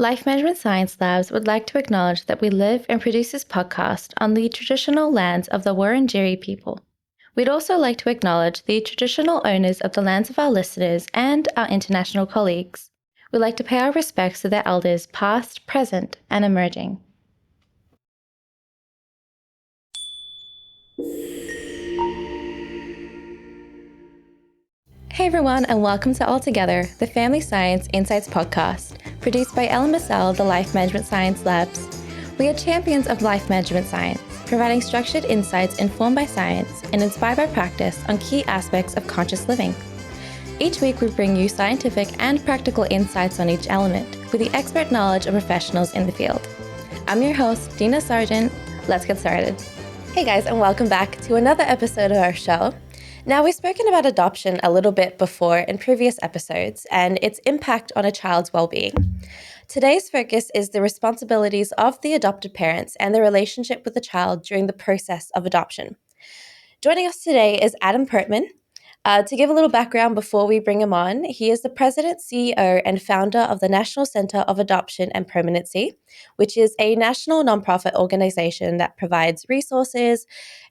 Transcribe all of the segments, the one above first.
Life Management Science Labs would like to acknowledge that we live and produce this podcast on the traditional lands of the Wurundjeri people. We'd also like to acknowledge the traditional owners of the lands of our listeners and our international colleagues. We'd like to pay our respects to their elders past, present, and emerging. Hey everyone, and welcome to All Together, the Family Science Insights podcast, produced by Ellen Massell, the Life Management Science Labs. We are champions of life management science, providing structured insights informed by science and inspired by practice on key aspects of conscious living. Each week, we bring you scientific and practical insights on each element with the expert knowledge of professionals in the field. I'm your host, Dina Sargeant. Let's get started. Hey guys, and welcome back to another episode of our show. Now, we've spoken about adoption a little bit before in previous episodes and its impact on a child's well-being. Today's focus is the responsibilities of the adopted parents and their relationship with the child during the process of adoption. Joining us today is Adam Pertman. To give a little background before we bring him on, he is the president, CEO, and founder of the National Center of Adoption and Permanency, which is a national nonprofit organization that provides resources,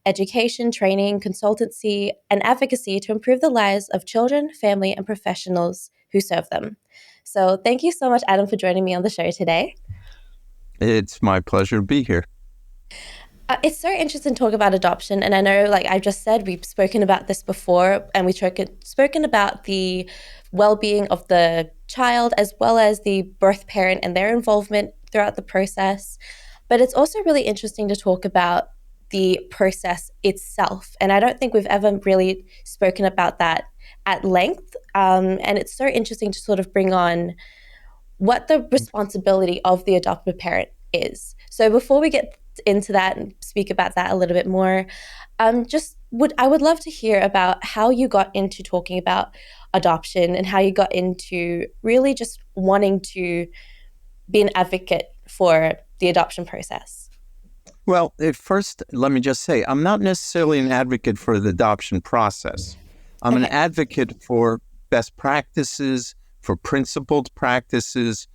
education, training, consultancy, and advocacy to improve the lives of children, family, and professionals who serve them. So thank you so much, Adam, for joining me on the show today. It's my pleasure to be here. It's so interesting to talk about adoption. And I know, like I just said, we've spoken about this before, and we've spoken about the well-being of the child as well as the birth parent and their involvement throughout the process. But it's also really interesting to talk about the process itself. And I don't think we've ever really spoken about that at length. And it's so interesting to sort of bring on what the responsibility of the adoptive parent is. So before we get into that and speak about that a little bit more, I would love to hear about how you got into talking about adoption and how you got into really just wanting to be an advocate for the adoption process. Well, first, let me just say, I'm not necessarily an advocate for the adoption process. I'm an advocate for best practices, for principled practices,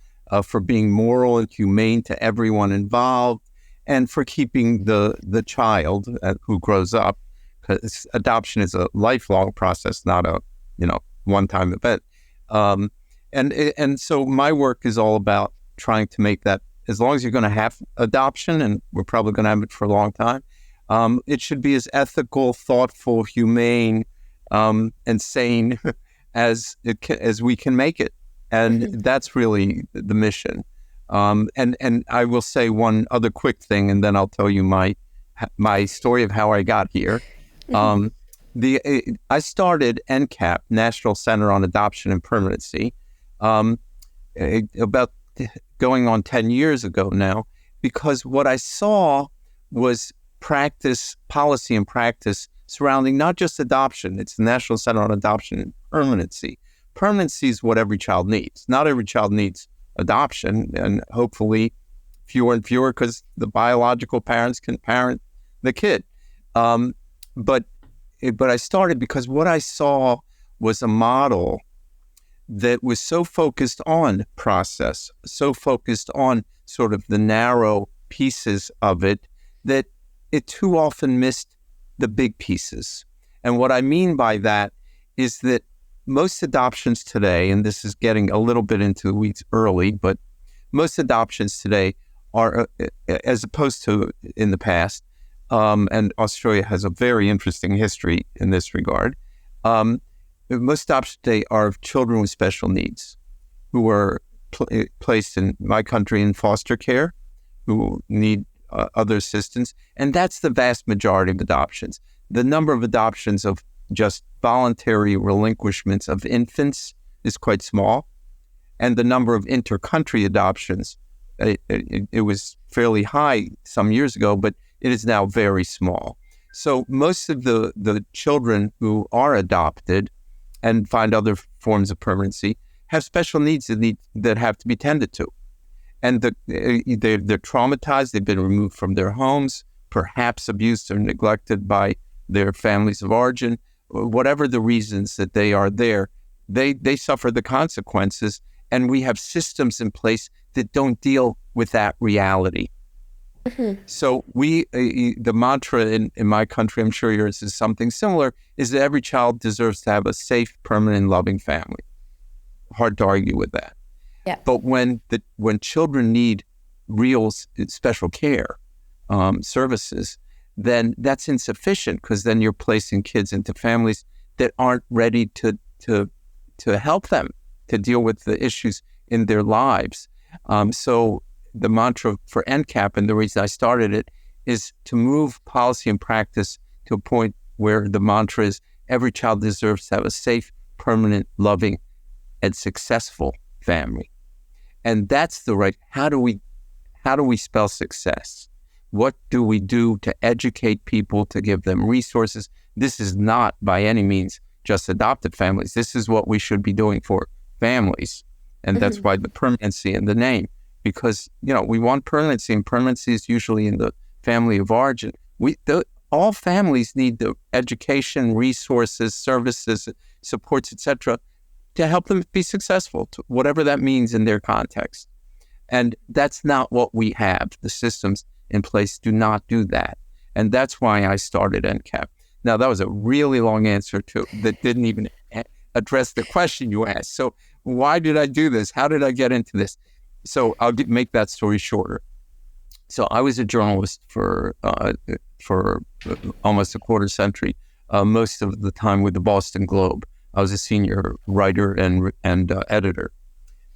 for being moral and humane to everyone involved, and for keeping the child who grows up, because adoption is a lifelong process, not a one-time event. And so my work is all about trying to make that, as long as you're going to have adoption, and we're probably going to have it for a long time, it should be as ethical, thoughtful, humane, and sane as we can make it. And that's really the mission. And I will say one other quick thing, and then I'll tell you my story of how I got here. I started NCAP, National Center on Adoption and Permanency, about going on 10 years ago now, because what I saw was policy and practice surrounding not just adoption. It's the National Center on Adoption and Permanency. Permanency is what every child needs. Not every child needs adoption, and hopefully fewer and fewer, because the biological parents can parent the kid. But I started because what I saw was a model that was so focused on process, so focused on sort of the narrow pieces of it, that it too often missed the big pieces. And what I mean by that is that most adoptions today, and this is getting a little bit into the weeds early, but most adoptions today are, as opposed to in the past, and Australia has a very interesting history in this regard, most adoptions today are of children with special needs who are placed in my country in foster care, who need other assistance. And that's the vast majority of adoptions. The number of adoptions of just voluntary relinquishments of infants is quite small. And the number of inter-country adoptions, it was fairly high some years ago, but it is now very small. So most of the children who are adopted and find other forms of permanency have special needs that have to be tended to. And they're traumatized, they've been removed from their homes, perhaps abused or neglected by their families of origin. Whatever the reasons that they are there, they suffer the consequences, and we have systems in place that don't deal with that reality. So the mantra in my country, I'm sure yours is something similar, is that every child deserves to have a safe, permanent, loving family. Hard to argue with that. Yeah. But when children need real special care services, then that's insufficient, because then you're placing kids into families that aren't ready to help them to deal with the issues in their lives. So the mantra for NCAP, and the reason I started it, is to move policy and practice to a point where the mantra is every child deserves to have a safe, permanent, loving, and successful family. And that's the right. How do we spell success? What do we do to educate people, to give them resources? This is not by any means just adoptive families. This is what we should be doing for families. And that's why the permanency in the name, because, we want permanency, and permanency is usually in the family of origin. All families need the education, resources, services, supports, etc., to help them be successful, to whatever that means in their context. And that's not what we have. The systems in place do not do that. And that's why I started NCAP. Now, that was a really long answer that didn't even address the question you asked. So why did I do this? How did I get into this? So I'll make that story shorter. So I was a journalist for almost a quarter century, most of the time with the Boston Globe. I was a senior writer and editor.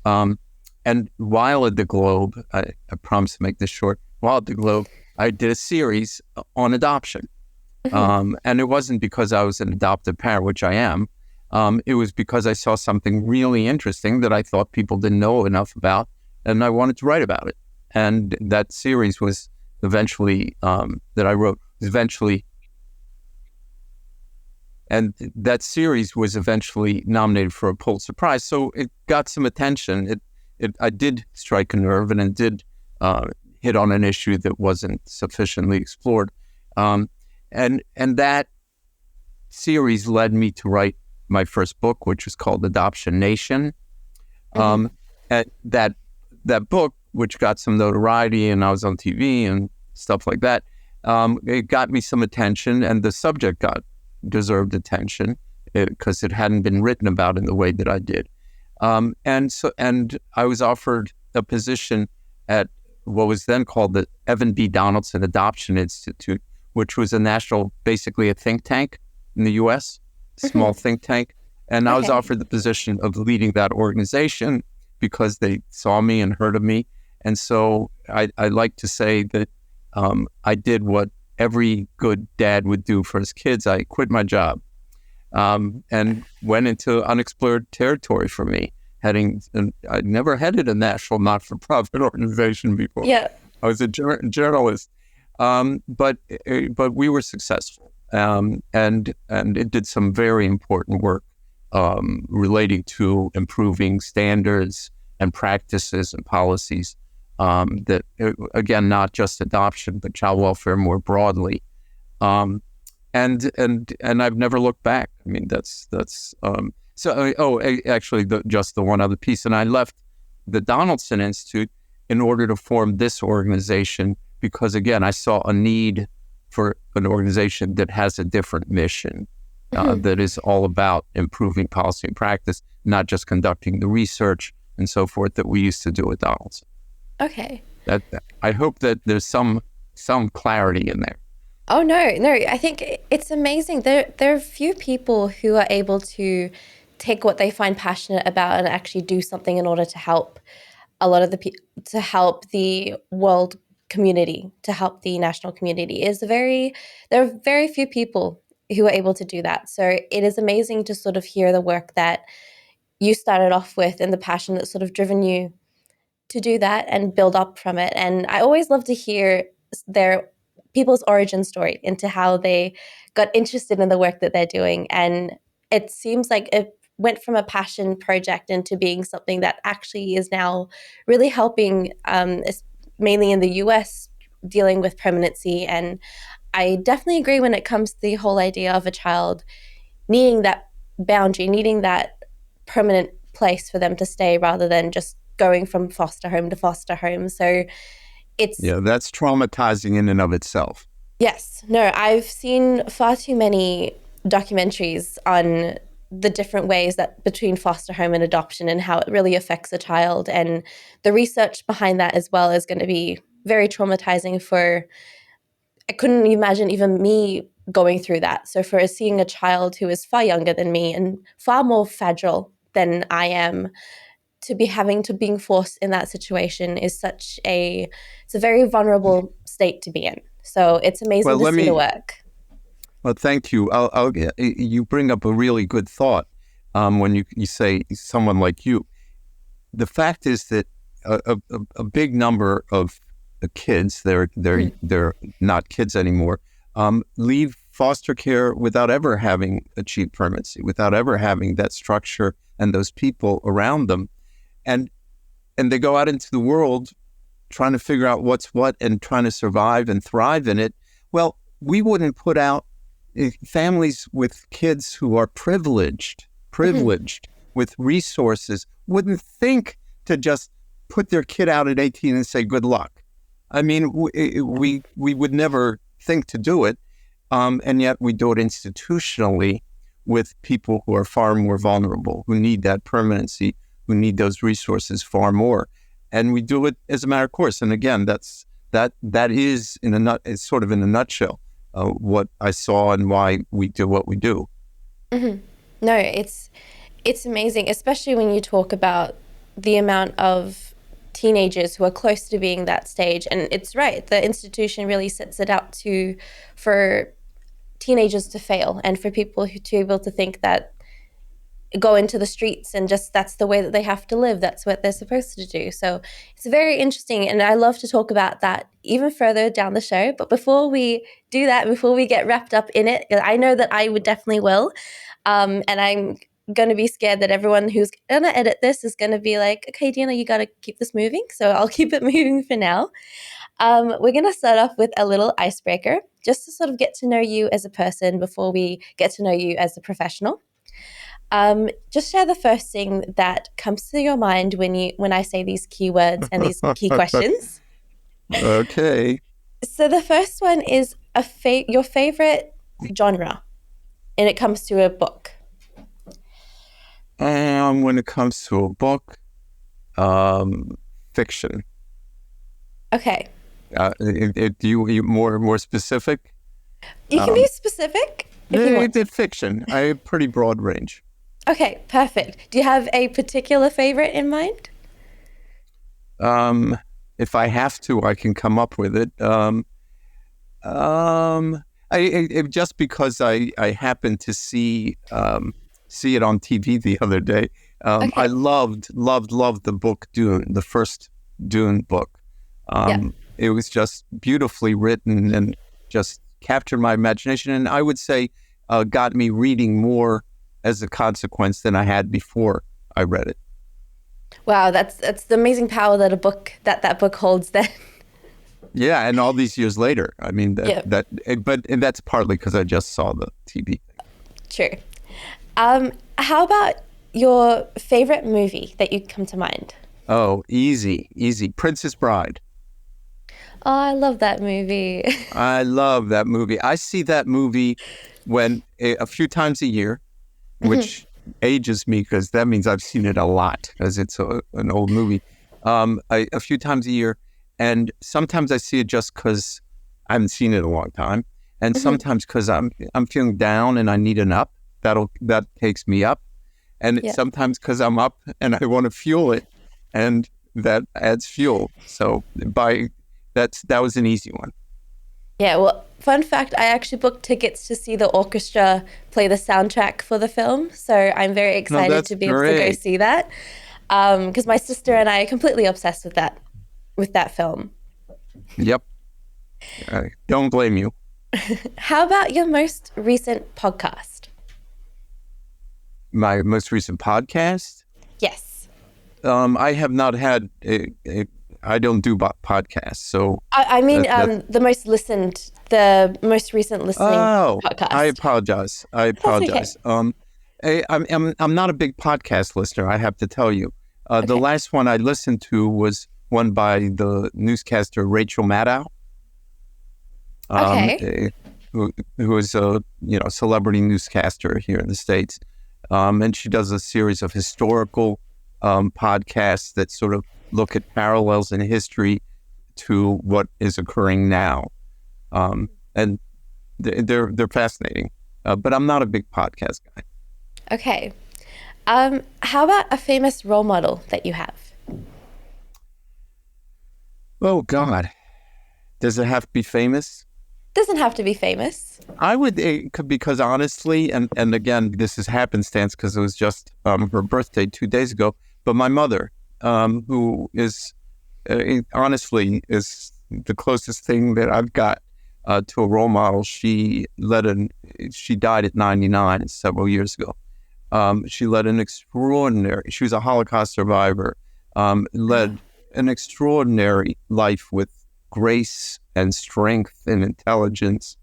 And while at the Globe, I promise to make this short, while at the Globe, I did a series on adoption. And it wasn't because I was an adoptive parent, which I am. It was because I saw something really interesting that I thought people didn't know enough about, and I wanted to write about it. And that series was eventually, that I wrote, and that series was eventually nominated for a Pulitzer Prize. So it got some attention. I did strike a nerve, and it did hit on an issue that wasn't sufficiently explored. And that series led me to write my first book, which was called Adoption Nation. And that book, which got some notoriety, and I was on TV and stuff like that, it got me some attention, and the subject deserved attention because it hadn't been written about in the way that I did. And I was offered a position at what was then called the Evan B. Donaldson Adoption Institute, which was basically a think tank in the U.S., small think tank. And I was offered the position of leading that organization because they saw me and heard of me. And so I like to say that I did what every good dad would do for his kids. I quit my job and went into unexplored territory for me. I'd never headed a national not-for-profit organization before. Yeah, I was a journalist, but we were successful, and it did some very important work relating to improving standards and practices and policies that, again, not just adoption, but child welfare more broadly. And I've never looked back. I mean, that's actually, just the one other piece. And I left the Donaldson Institute in order to form this organization because, again, I saw a need for an organization that has a different mission, that is all about improving policy and practice, not just conducting the research and so forth that we used to do at Donaldson. Okay. I hope that there's some clarity in there. Oh, no, I think it's amazing. There are few people who are able to take what they find passionate about and actually do something in order to help to help the world community, to help the national community. There are very few people who are able to do that. So it is amazing to sort of hear the work that you started off with and the passion that's sort of driven you to do that and build up from it. And I always love to hear people's origin story into how they got interested in the work that they're doing. And it seems like it went from a passion project into being something that actually is now really helping, mainly in the US, dealing with permanency. And I definitely agree when it comes to the whole idea of a child needing that boundary, needing that permanent place for them to stay rather than just going from foster home to foster home. So it's... Yeah, that's traumatizing in and of itself. Yes. No, I've seen far too many documentaries on the different ways that between foster home and adoption and how it really affects a child. And the research behind that as well is going to be very traumatizing for... I couldn't imagine even me going through that. So for seeing a child who is far younger than me and far more fragile than I am, to be being forced in that situation is it's a very vulnerable state to be in. So it's amazing to see the work. Well, thank you. You bring up a really good thought when you say someone like you. The fact is that a big number of the kids, they're not kids anymore, leave foster care without ever having achieved permanency, without ever having that structure and those people around them. And they go out into the world trying to figure out what's what and trying to survive and thrive in it. Well, we wouldn't put out families with kids who are privileged with resources, wouldn't think to just put their kid out at 18 and say, good luck. I mean, we would never think to do it, and yet we do it institutionally with people who are far more vulnerable, who need that permanency, who need those resources far more, and we do it as a matter of course. And again, that is it's sort of in a nutshell what I saw and why we do what we do. Mm-hmm. No, it's amazing, especially when you talk about the amount of teenagers who are close to being that stage. And it's right, the institution really sets it out for teenagers to fail and for people to be able to think that go into the streets and just that's the way that they have to live, that's what they're supposed to do. So it's very interesting, and I love to talk about that even further down the show. But before we do that, before we get wrapped up in it, I know that I would definitely will, and I'm going to be scared that everyone who's going to edit this is going to be like, okay, Dina, you got to keep this moving. So I'll keep it moving for now. We're going to start off with a little icebreaker just to sort of get to know you as a person before we get to know you as a professional. Just share the first thing that comes to your mind when I say these keywords and these key questions. Okay. So the first one is your favorite genre, and it comes to a book. When it comes to a book, fiction. Okay. Do you more specific? You can be specific if you want. It's fiction. I have pretty broad range. Okay, perfect. Do you have a particular favorite in mind? If I have to, I can come up with it. Just because I happened to see it on TV the other day. Okay. I loved the book Dune, the first Dune book. It was just beautifully written and just captured my imagination, and I would say got me reading more as a consequence than I had before I read it. Wow, that's the amazing power that that book holds then. Yeah, and all these years later, I mean, but that's partly because I just saw the TV thing. True. How about your favorite movie that you come to mind? Oh, easy. Princess Bride. Oh, I love that movie. I love that movie. I see that movie a few times a year, which ages me because that means I've seen it a lot because it's an old movie. A few times a year, and sometimes I see it just because I haven't seen it in a long time, and sometimes because I'm feeling down and I need an up. That takes me up, and sometimes because I'm up and I want to fuel it, and that adds fuel. So that was an easy one. Yeah, well, fun fact, I actually booked tickets to see the orchestra play the soundtrack for the film, so I'm very excited to be able to go see that, because my sister and I are completely obsessed with that film. Yep. Don't blame you. How about your most recent podcast? My most recent podcast? Yes. I have not had I don't do podcasts, so... I mean, the most recent listening podcast. I apologize. Okay. I'm not a big podcast listener, I have to tell you. The last one I listened to was one by the newscaster Rachel Maddow, who is a celebrity newscaster here in the States, and she does a series of historical podcasts that sort of look at parallels in history to what is occurring now, and they're fascinating. But I'm not a big podcast guy. Okay. How about a famous role model that you have? Oh, God. Does it have to be famous? Doesn't have to be famous. I would, because honestly, and again, this is happenstance because it was just her birthday 2 days ago, but my mother, who is, honestly, is the closest thing that I've got to a role model. She died at 99 several years ago. She led she was a Holocaust survivor, led an extraordinary life with grace and strength and intelligence.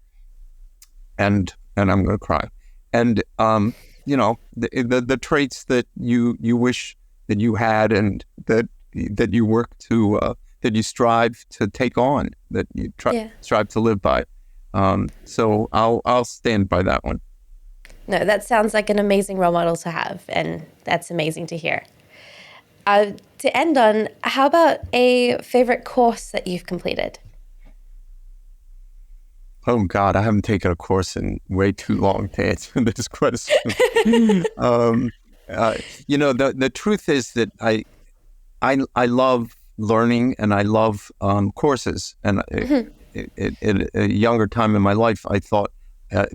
And I'm going to cry. And, the traits that you wish that you had and that you work to, that you strive to take on, that you strive to live by. So I'll stand by that one. No, that sounds like an amazing role model to have, and that's amazing to hear. To end on, how about a favorite course that you've completed? Oh, God, I haven't taken a course in way too long to answer this question. The truth is that I love learning and I love courses. And at a younger time in my life, I thought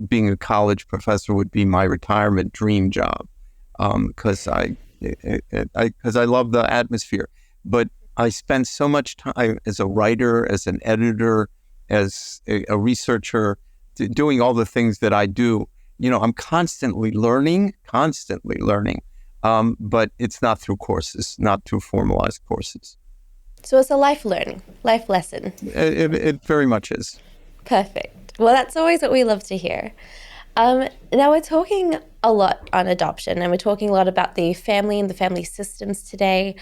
being a college professor would be my retirement dream job because I love the atmosphere. But I spend so much time as a writer, as an editor, as a researcher, doing all the things that I do. I'm constantly learning, but it's not through courses, not through formalized courses. So it's a life lesson. It very much is. Perfect. Well, that's always what we love to hear. Now we're talking a lot on adoption, and we're talking a lot about the family and the family systems today.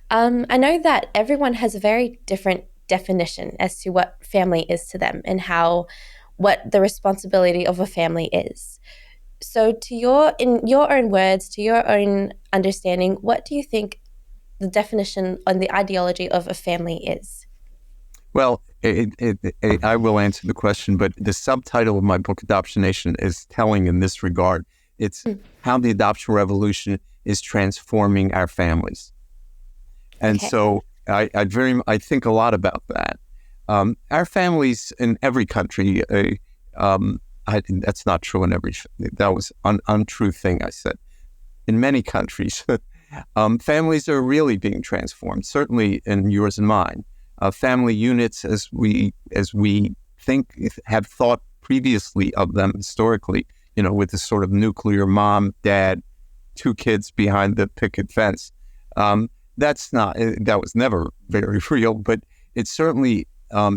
I know that everyone has a very different definition as to what family is to them and what the responsibility of a family is. So in your own words, to your own understanding, what do you think the definition and the ideology of a family is? Well, I will answer the question, but the subtitle of my book, Adoption Nation, is telling in this regard. It's how the adoption revolution is transforming our families. And so I think a lot about that. Our families in every country, that's not true in every, that was an untrue thing I said. In many countries, families are really being transformed, certainly in yours and mine. Family units, as we have thought previously of them historically, with this sort of nuclear mom, dad, 2 kids behind the picket fence. That was never very real, but it certainly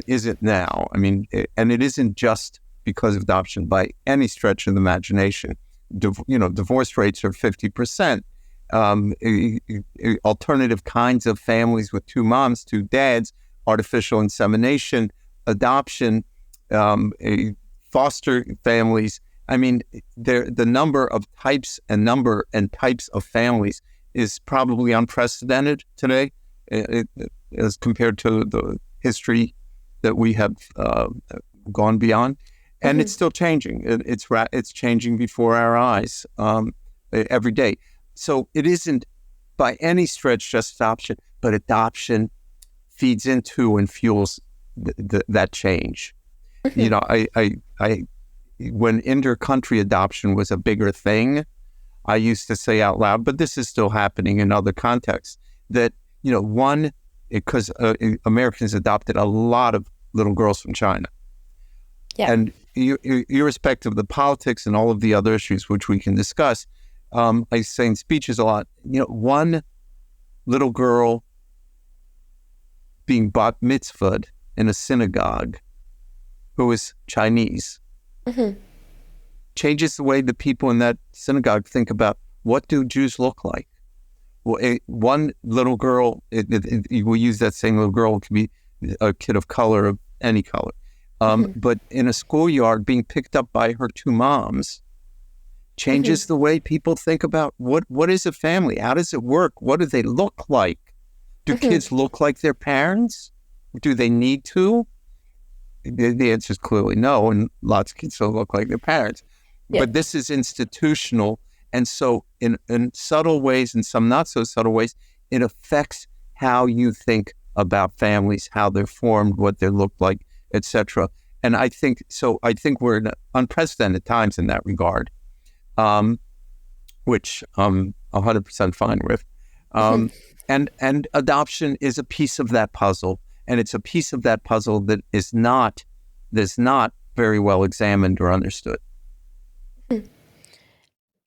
isn't now. I mean, and it isn't just because of adoption by any stretch of the imagination. Divorce rates are 50%. Alternative kinds of families with 2 moms, 2 dads, artificial insemination, adoption, foster families. I mean, the number of types and types of families is probably unprecedented today as compared to the history that we have gone beyond. And it's still changing. It's changing before our eyes every day. So it isn't by any stretch just adoption, but adoption feeds into and fuels that change. When inter-country adoption was a bigger thing, I used to say out loud, but this is still happening in other contexts, that, because Americans adopted a lot of little girls from China. Yeah. And irrespective of the politics and all of the other issues which we can discuss, I say in speeches a lot, one little girl being bat mitzvahed in a synagogue who is Chinese changes the way the people in that synagogue think about what do Jews look like? one little girl, we use that same little girl, it could be a kid of color, of any color. But in a schoolyard, being picked up by her two moms changes the way people think about what is a family? How does it work? What do they look like? Do kids look like their parents? Do they need to? The answer is clearly no, and lots of kids don't look like their parents. Yeah. But this is institutional, and so in subtle ways and some not so subtle ways, it affects how you think about families, how they're formed, what they look like, etc. And I think we're in unprecedented times in that regard, which I'm 100% fine with. And adoption is a piece of that puzzle, and it's a piece of that puzzle that is not very well examined or understood.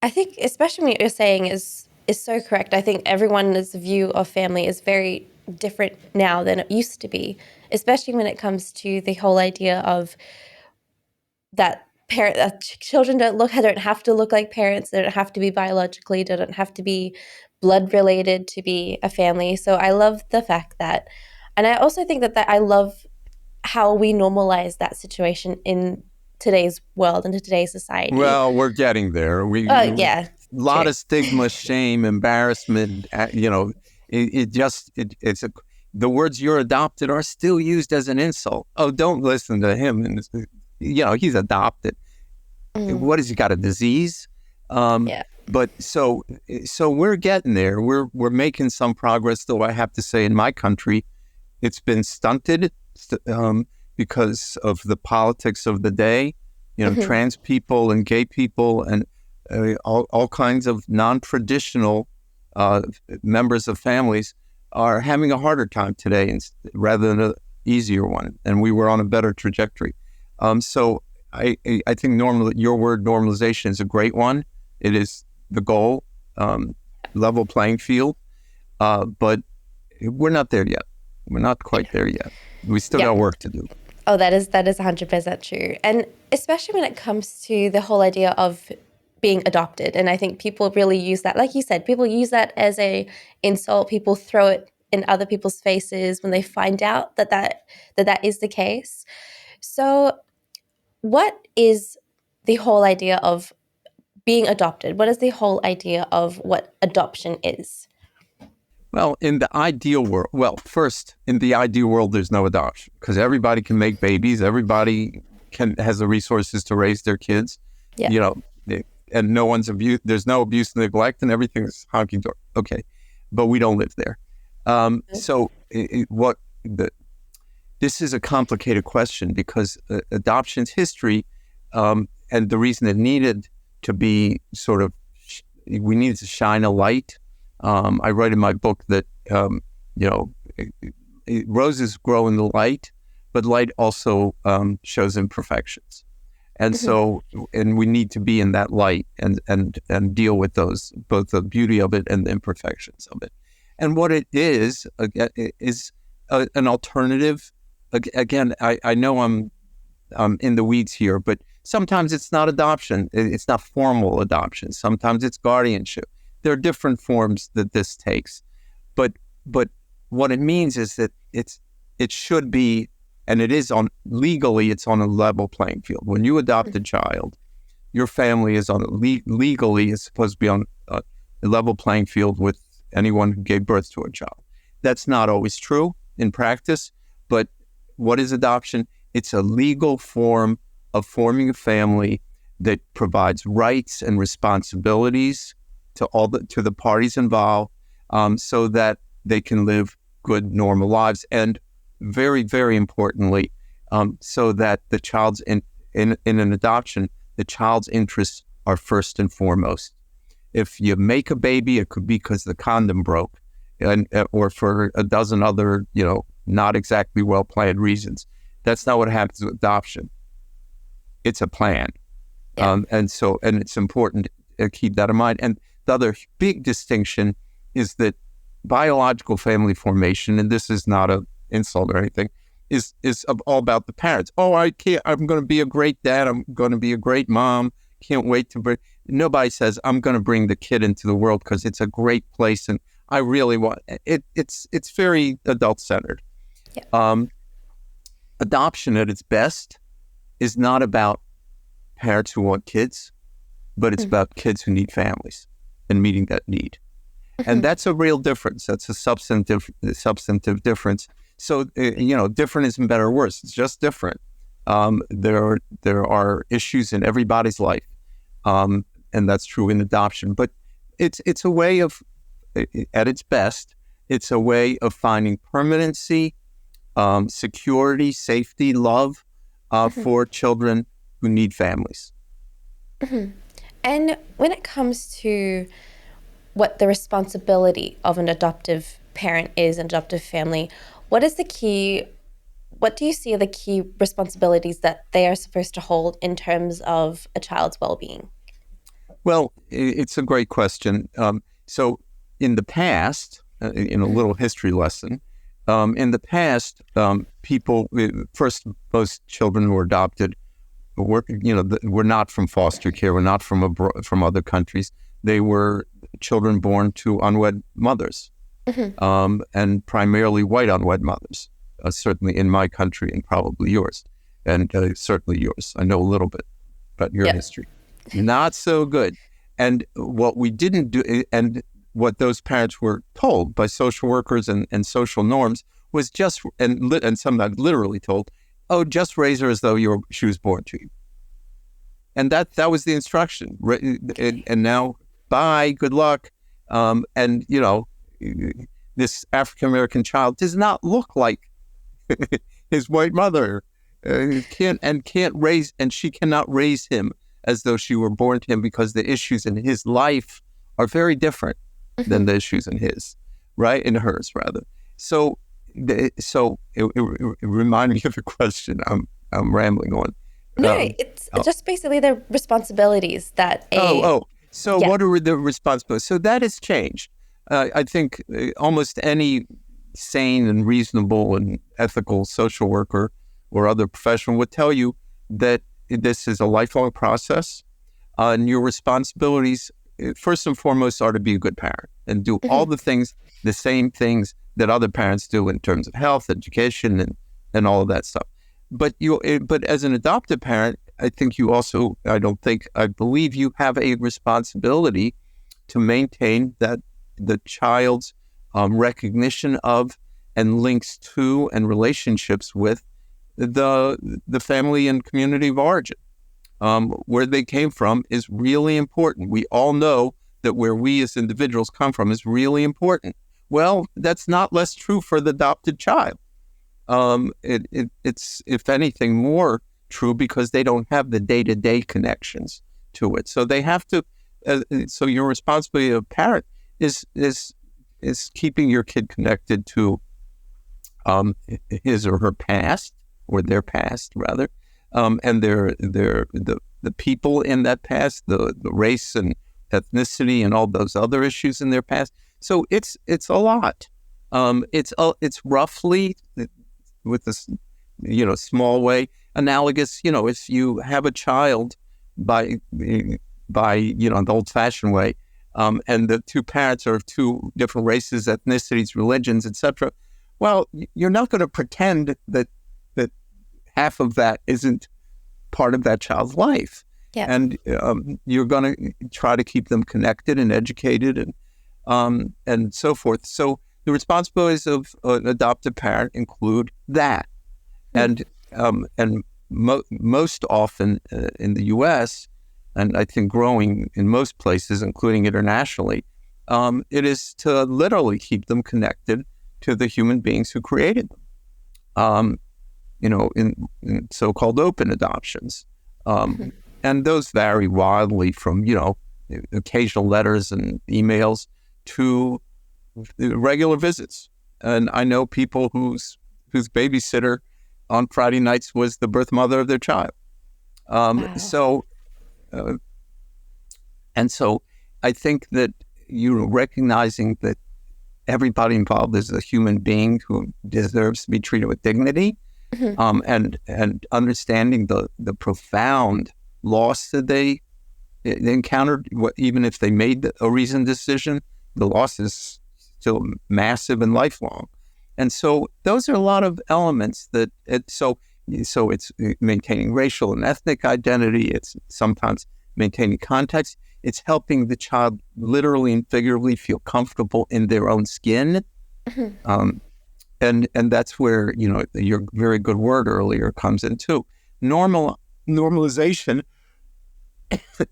I think especially what you're saying is so correct. I think everyone's view of family is very different now than it used to be, especially when it comes to the whole idea of that children don't have to look like parents. They don't have to be biologically, they don't have to be blood related to be a family. So I love the fact that, and I also think that I love how we normalize that situation in today's world and today's society. Well, we're getting there. Yeah. A lot of stigma, shame, embarrassment. It's the words "you're adopted" are still used as an insult. Oh, don't listen to him. And he's adopted. What has he got, a disease? Yeah. But so we're getting there. We're making some progress, though I have to say, in my country, it's been stunted because of the politics of the day. Trans people and gay people and all kinds of non-traditional members of families are having a harder time today rather than an easier one. And we were on a better trajectory. So I think your word normalization is a great one. It is the goal, level playing field. But we're not there yet. We're not quite there yet. We still got work to do. Oh, that is 100% true. And especially when it comes to the whole idea of being adopted. And I think people really use that, like you said, people use that as a insult. People throw it in other people's faces when they find out that is the case. So what is the whole idea of being adopted? What is the whole idea of what adoption is? Well, in the ideal world, in the ideal world, there's no adoption because everybody can make babies. Everybody has the resources to raise their kids. Yeah. And no one's abused. There's no abuse and neglect, and everything's honky-dory. Okay, but we don't live there. This is a complicated question because adoption's history, and the reason it needed to be we needed to shine a light. I write in my book that, roses grow in the light, but light also shows imperfections. And so, and we need to be in that light and deal with those, both the beauty of it and the imperfections of it. And what it is an alternative. Again, I know I'm in the weeds here, but sometimes it's not adoption. It's not formal adoption. Sometimes it's guardianship. There are different forms that this takes, but what it means is that it should be, and it is legally, it's on a level playing field. When you adopt a child, your family is legally is supposed to be on a level playing field with anyone who gave birth to a child. That's not always true in practice, but what is adoption? It's a legal form of forming a family that provides rights and responsibilities to the parties involved, so that they can live good, normal lives, and very, very importantly, so that the child's in an adoption, the child's interests are first and foremost. If you make a baby, it could be because the condom broke, or for a dozen other, not exactly well-planned reasons. That's not what happens with adoption. It's a plan, and it's important to keep that in mind. And the other big distinction is that biological family formation, and this is not an insult or anything, is all about the parents. Oh, I'm going to be a great dad. I'm going to be a great mom. Can't wait to bring. Nobody says I'm going to bring the kid into the world because it's a great place and I really want it. It's very adult-centered. Yeah. Adoption at its best is not about parents who want kids, but it's about kids who need families and meeting that need. And that's a real difference. That's a substantive difference. So, different isn't better or worse. It's just different. There are issues in everybody's life, and that's true in adoption. But it's a way of, at its best, it's a way of finding permanency, security, safety, love for children who need families. And when it comes to what the responsibility of an adoptive parent is, an adoptive family, what do you see are the key responsibilities that they are supposed to hold in terms of a child's well-being? Well, it's a great question. So in the past, in a little history lesson, in the past, most children who were adopted were not from foster care, were not from other countries. They were children born to unwed mothers, and primarily white unwed mothers, certainly in my country and probably yours, and certainly yours. I know a little bit about your history. Not so good. And what we didn't do, and what those parents were told by social workers and social norms was just, and sometimes literally told, oh, just raise her as though she was born to you. And that was the instruction. And now, bye, good luck. And this African-American child does not look like his white mother. She cannot raise him as though she were born to him, because the issues in his life are very different than the issues in his, right? In hers, rather. So it reminded me of a question. I'm rambling on. No, it's just basically the responsibilities that what are the responsibilities? So that has changed. I think almost any sane and reasonable and ethical social worker or other professional would tell you that this is a lifelong process, and your responsibilities, first and foremost, are to be a good parent and do all the same things that other parents do in terms of health, education, and all of that stuff. But as an adoptive parent, I believe you have a responsibility to maintain that the child's recognition of and links to and relationships with the family and community of origin. Where they came from is really important. We all know that where we as individuals come from is really important. Well, that's not less true for the adopted child. It's, if anything, more true because they don't have the day-to-day connections to it. So they have to. So your responsibility as a parent is keeping your kid connected to his or her past, or their past rather, and the people in that past, the race and ethnicity and all those other issues in their past. So it's a lot. It's roughly, with this small way, analogous. If you have a child by the old-fashioned way, and the two parents are of two different races, ethnicities, religions, etc. Well, you're not going to pretend that half of that isn't part of that child's life. Yeah. And you're going to try to keep them connected and educated and so forth. So the responsibilities of an adoptive parent include that. Mm-hmm. And most often in the U.S., and I think growing in most places, including internationally, it is to literally keep them connected to the human beings who created them. In so-called open adoptions. And those vary wildly from, occasional letters and emails to regular visits. And I know people whose babysitter on Friday nights was the birth mother of their child. Wow. So I think that recognizing that everybody involved is a human being who deserves to be treated with dignity, and understanding the profound loss that they encountered, even if they made a reasoned decision, the loss is still massive and lifelong. And so those are a lot of elements that so it's maintaining racial and ethnic identity. It's sometimes maintaining context. It's helping the child literally and figuratively feel comfortable in their own skin. And that's where, your very good word earlier comes in too. Normalization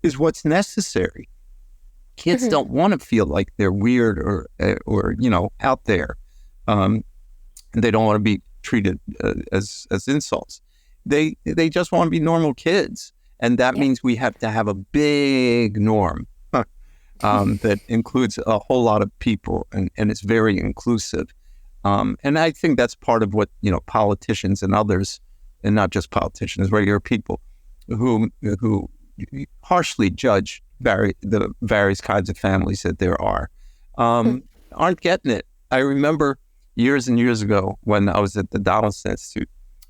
is what's necessary. Kids don't want to feel like they're weird or out there. They don't want to be treated as insults. They just want to be normal kids. And that means we have to have a big norm that includes a whole lot of people and it's very inclusive. And I think that's part of what, politicians and others, and not just politicians, regular people who harshly judge the various kinds of families that there are, aren't getting it. I remember years and years ago when I was at the Donaldson Institute,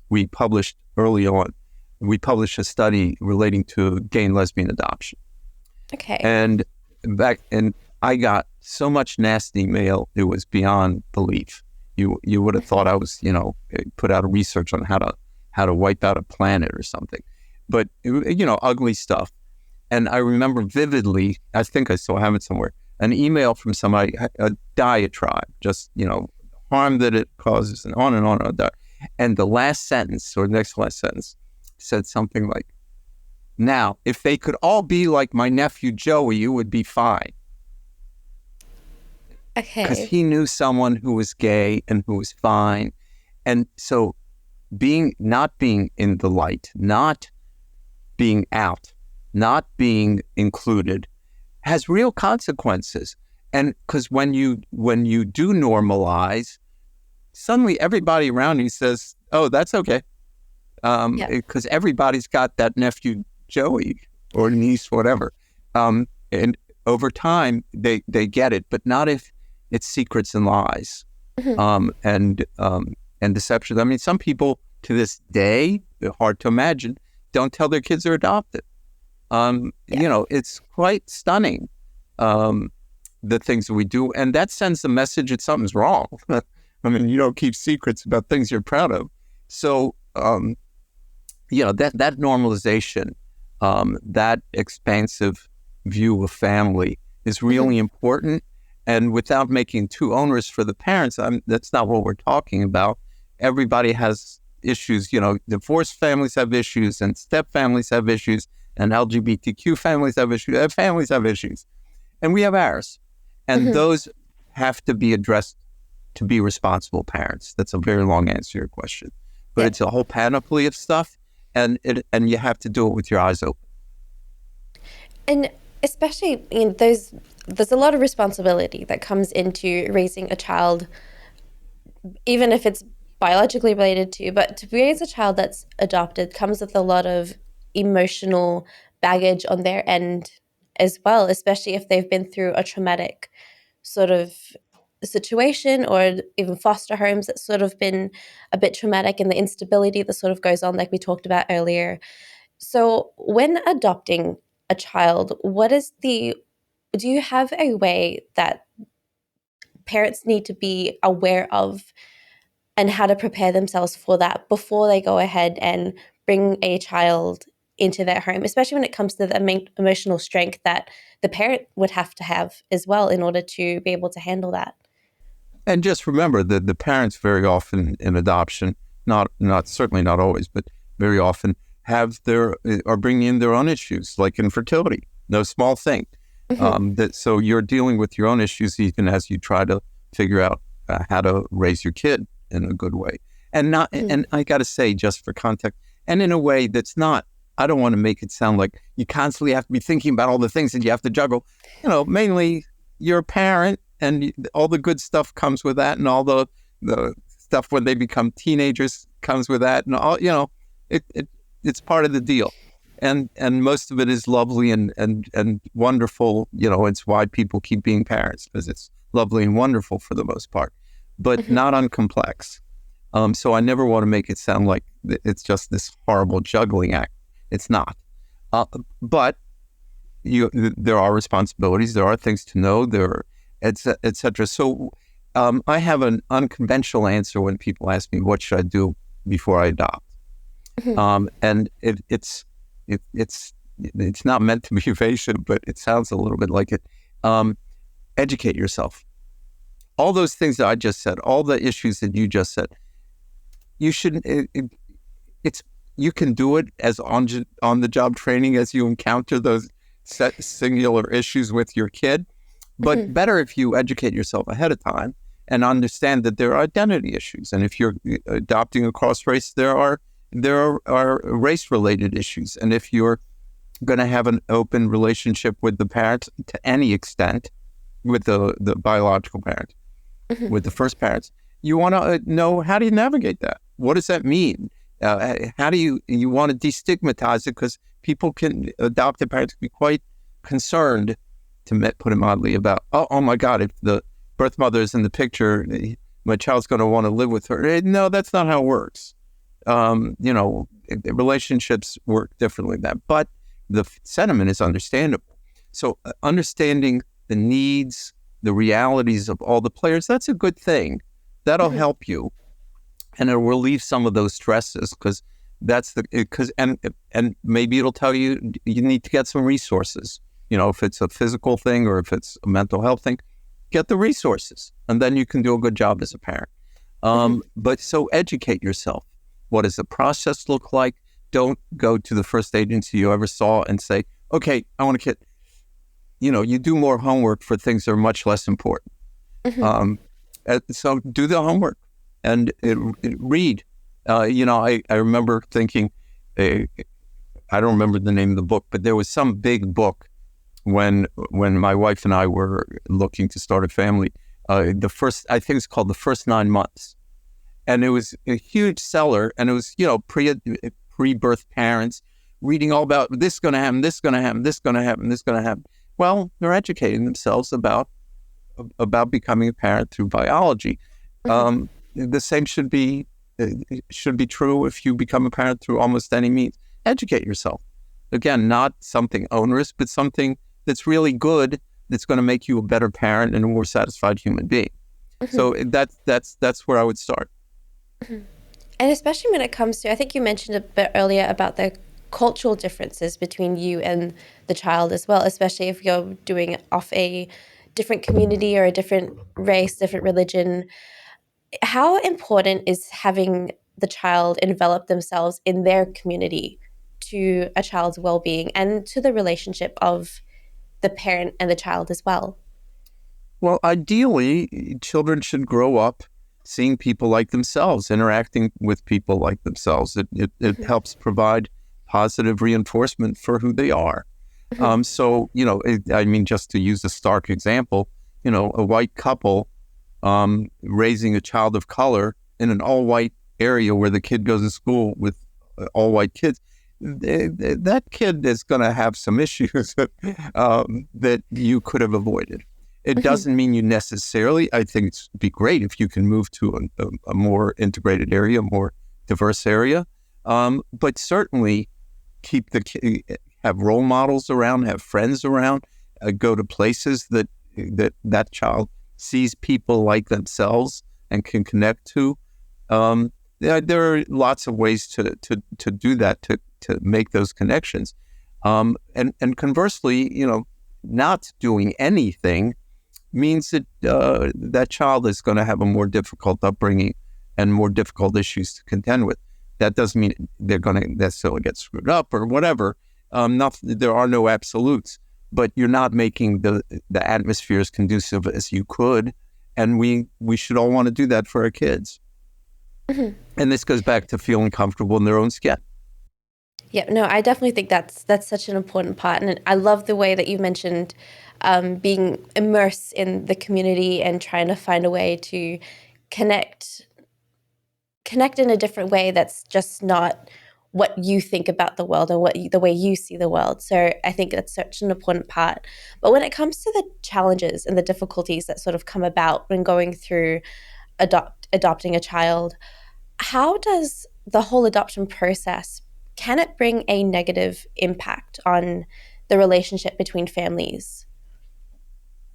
we published a study relating to gay and lesbian adoption. Okay. And I got so much nasty mail, it was beyond belief. You would have thought I was, put out a research on how to wipe out a planet or something. But, ugly stuff. And I remember vividly, I think I still have it somewhere, an email from somebody, a diatribe, just, harm that it causes, and on and on and on. And the last sentence, or next last sentence, said something like, "Now, if they could all be like my nephew Joey, you would be fine." Okay. Because he knew someone who was gay and who was fine. And so not being in the light, not being out, not being included has real consequences. And because when you do normalize, suddenly everybody around you says, "Oh, that's okay." Because everybody's got that nephew Joey or niece, whatever. And over time, they get it, but not if it's secrets and lies and deception. I mean, some people to this day, hard to imagine, don't tell their kids they're adopted. It's quite stunning, the things that we do. And that sends the message that something's wrong. I mean, you don't keep secrets about things you're proud of. So, that normalization, that expansive view of family is really important. And without making too onerous for the parents, that's not what we're talking about. Everybody has issues. Divorced families have issues, and step families have issues, and LGBTQ families have issues. Families have issues, and we have ours. And those have to be addressed to be responsible parents. That's a very long answer to your question, but it's a whole panoply of stuff, and you have to do it with your eyes open. And especially there's a lot of responsibility that comes into raising a child, even if it's biologically related to, but to raise a child that's adopted comes with a lot of emotional baggage on their end as well, especially if they've been through a traumatic sort of situation, or even foster homes that's sort of been a bit traumatic, and the instability that sort of goes on, like we talked about earlier. So when adopting a child, do you have a way that parents need to be aware of and how to prepare themselves for that before they go ahead and bring a child into their home, especially when it comes to the emotional strength that the parent would have to have as well in order to be able to handle that? And just remember that the parents very often in adoption, not certainly not always, but very often are bringing in their own issues, like infertility. No small thing. So you're dealing with your own issues even as you try to figure out how to raise your kid in a good way, and I got to say, just for context, and in a way that's not. I don't want to make it sound like you constantly have to be thinking about all the things that you have to juggle. Mainly you're a parent, and all the good stuff comes with that, and all the stuff when they become teenagers comes with that, and all it's part of the deal. And most of it is lovely and wonderful. It's why people keep being parents, because it's lovely and wonderful for the most part, but not uncomplex. So I never want to make it sound like it's just this horrible juggling act. It's not. But there are responsibilities. There are things to know. There are, et cetera. So I have an unconventional answer when people ask me, what should I do before I adopt? And it's not meant to be evasive, but it sounds a little bit like it. Educate yourself. All those things that I just said, all the issues that you just said, you shouldn't. You can do it as on the job training as you encounter those singular issues with your kid, but better if you educate yourself ahead of time and understand that there are identity issues, and if you're adopting across race, there are race-related issues, and if you're going to have an open relationship with the parents to any extent, with the biological parents, with the first parents, you want to know, how do you navigate that? What does that mean? How do you want to destigmatize it? Because adoptive parents can be quite concerned, to put it mildly, about, oh my God, if the birth mother is in the picture, my child's going to want to live with her. No, that's not how it works. Relationships work differently than that, but the sentiment is understandable. So understanding the needs, the realities of all the players, that's a good thing. That'll help you, and it will relieve some of those stresses, because and maybe it'll tell you need to get some resources. If it's a physical thing or if it's a mental health thing, get the resources, and then you can do a good job as a parent. But so educate yourself. What does the process look like? Don't go to the first agency you ever saw and say, okay, I want a kid. You do more homework for things that are much less important. So do the homework and read. I remember thinking, I don't remember the name of the book, but there was some big book when my wife and I were looking to start a family. I think it's called The First 9 Months. And it was a huge seller, and it was, pre-birth parents reading all about this is going to happen, this is going to happen, this is going to happen, this is going to happen. Well, they're educating themselves about becoming a parent through biology. The same should be true if you become a parent through almost any means. Educate yourself. Again, not something onerous, but something that's really good, that's going to make you a better parent and a more satisfied human being. So that's where I would start. And especially when it comes to, I think you mentioned a bit earlier about the cultural differences between you and the child as well, especially if you're doing it off a different community or a different race, different religion. How important is having the child envelop themselves in their community to a child's well-being and to the relationship of the parent and the child as well? Well, ideally, children should grow up seeing people like themselves, interacting with people like themselves. It helps provide positive reinforcement for who they are. So, just to use a stark example, a white couple raising a child of color in an all-white area where the kid goes to school with all white kids, that kid is going to have some issues that you could have avoided. It doesn't mean you necessarily, I think it'd be great if you can move to a more integrated area, a more diverse area, but certainly have role models around, have friends around, go to places that child sees people like themselves and can connect to. There are lots of ways to do that, to make those connections. And conversely, not doing anything means that that child is going to have a more difficult upbringing and more difficult issues to contend with. That doesn't mean they're going to necessarily get screwed up or whatever. There are no absolutes, but you're not making the atmosphere as conducive as you could, and we should all want to do that for our kids. And this goes back to feeling comfortable in their own skin. Yeah, no, I definitely think that's such an important part, and I love the way that you mentioned being immersed in the community and trying to find a way to connect in a different way that's just not what you think about the world and the way you see the world. So I think that's such an important part. But when it comes to the challenges and the difficulties that sort of come about when going through adopting a child, how does the whole adoption process, can it bring a negative impact on the relationship between families?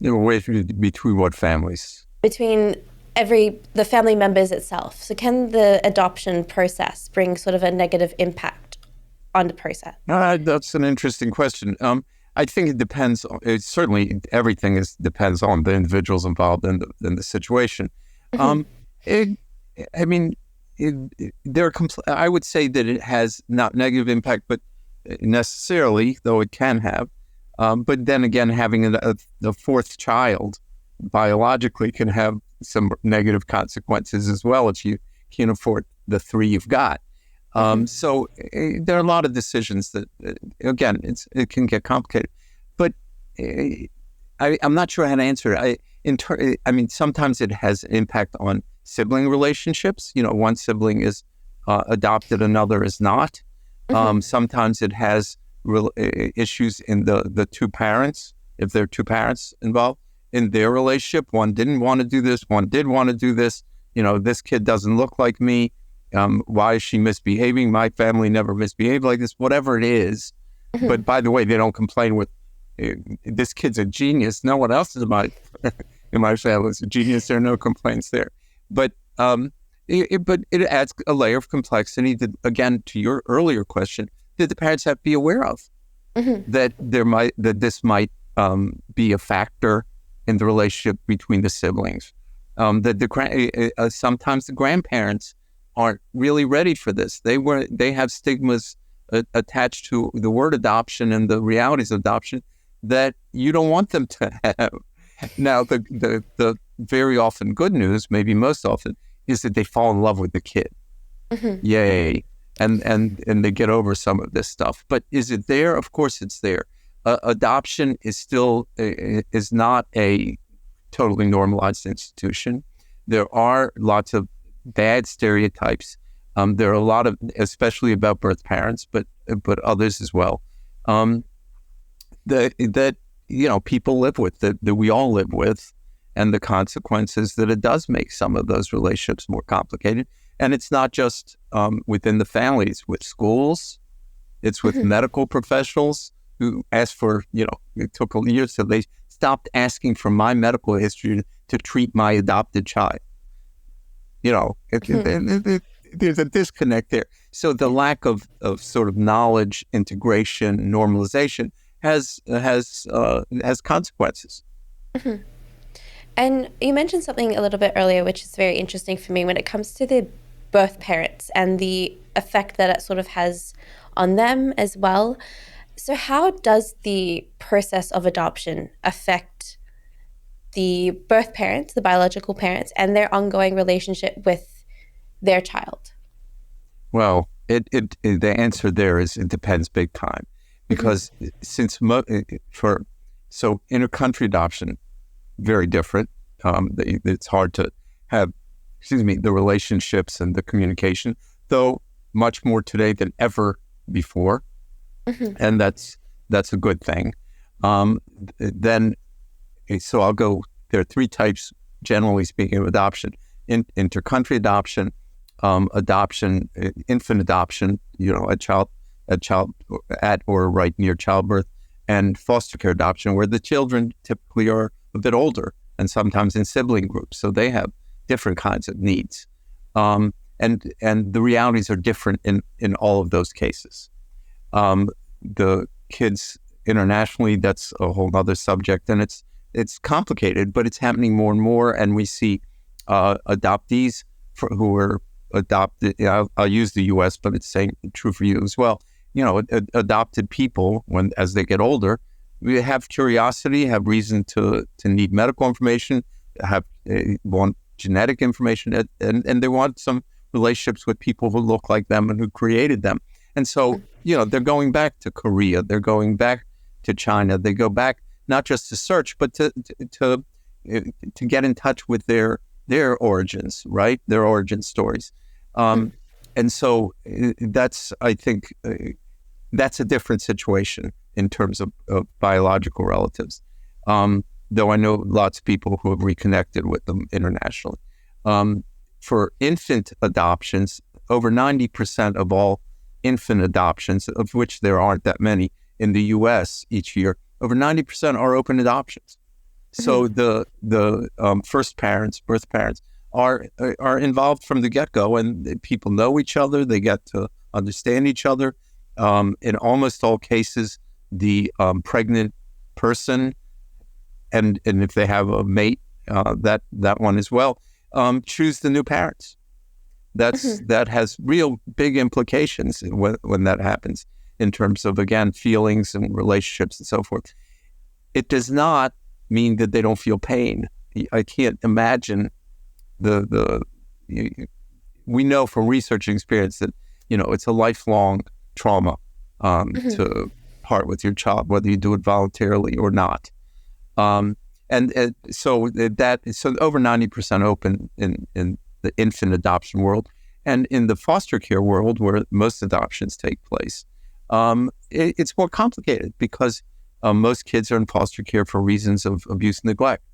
Between what families? Between the family members itself. So can the adoption process bring sort of a negative impact on the process? That's an interesting question. I think it depends. Certainly, everything depends on the individuals involved in the situation. Mm-hmm. I would say that it has not negative impact, but necessarily, though it can have. But then again, having a fourth child biologically can have some negative consequences as well if you can't afford the three you've got. So there are a lot of decisions that, again, it can get complicated. But I'm not sure how to answer it. Sometimes it has impact on sibling relationships. One sibling is adopted, another is not. Sometimes it has issues in the two parents, if there are two parents involved in their relationship. One didn't want to do this, one did want to do this. This kid doesn't look like me. Why is she misbehaving? My family never misbehaved like this, whatever it is. But by the way, they don't complain with, this kid's a genius. No one else in my family is a genius. There are no complaints there. But it adds a layer of complexity that, again, to your earlier question, that the parents have to be aware of. That this might be a factor in the relationship between the siblings. Sometimes the grandparents aren't really ready for this. They have stigmas attached to the word adoption and the realities of adoption that you don't want them to have. Now, the very often good news, maybe most often, is that they fall in love with the kid. Yay. And they get over some of this stuff. But is it there? Of course it's there. Adoption is still is not a totally normalized institution. There are lots of bad stereotypes. There are a lot of, especially about birth parents, but others as well, that people live with, that we all live with, and the consequences that it does make some of those relationships more complicated. And it's not just within the families, with schools, it's with medical professionals who ask for, it took a year, so they stopped asking for my medical history to treat my adopted child. There's a disconnect there. So the lack of sort of knowledge, integration, normalization has consequences. And you mentioned something a little bit earlier, which is very interesting for me when it comes to the birth parents and the effect that it sort of has on them as well. So how does the process of adoption affect the birth parents, the biological parents, and their ongoing relationship with their child? Well, the answer there is it depends big time, because so inter-country adoption, very different. It's hard to have, the relationships and the communication, though much more today than ever before, and that's a good thing. So I'll go. There are three types, generally speaking, of adoption: inter-country adoption, adoption, infant adoption. A child at or right near childbirth, and foster care adoption, where the children typically are a bit older and sometimes in sibling groups, so they have different kinds of needs, and the realities are different in all of those cases. The kids internationally, that's a whole other subject, and it's complicated, but it's happening more and more, and we see adoptees who are adopted. I'll use the U.S., but it's true for you as well. Adopted people, as they get older, we have curiosity, have reason to need medical information, want genetic information, and they want some relationships with people who look like them and who created them. And so, they're going back to Korea, they're going back to China, they go back not just to search, but to get in touch with their origins, right? Their origin stories. And so I think that's a different situation in terms of biological relatives. Though I know lots of people who have reconnected with them internationally. For infant adoptions, over 90% of all infant adoptions, of which there aren't that many in the U.S. each year, over 90% are open adoptions. So the first parents, birth parents, are involved from the get-go, and people know each other. They get to understand each other. In almost all cases, the pregnant person, and if they have a mate, that one as well, choose the new parents. That has real big implications when that happens in terms of, again, feelings and relationships and so forth. It does not mean that they don't feel pain. I can't imagine we know from research experience that, it's a lifelong trauma to part with your child, whether you do it voluntarily or not. So over 90% open in the infant adoption world, and in the foster care world, where most adoptions take place, it's more complicated because most kids are in foster care for reasons of abuse and neglect.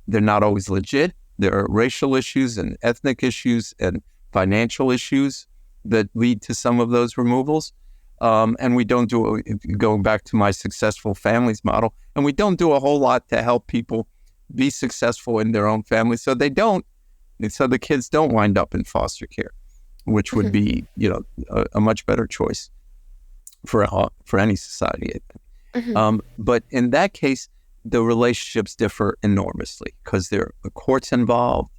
They're not always legit. There are racial issues and ethnic issues and financial issues that lead to some of those removals. And we don't do, going back to my successful families model, and we don't do a whole lot to help people be successful in their own families. So the kids don't wind up in foster care, which would be, a much better choice for any society, I think. But in that case, the relationships differ enormously because there are the courts involved,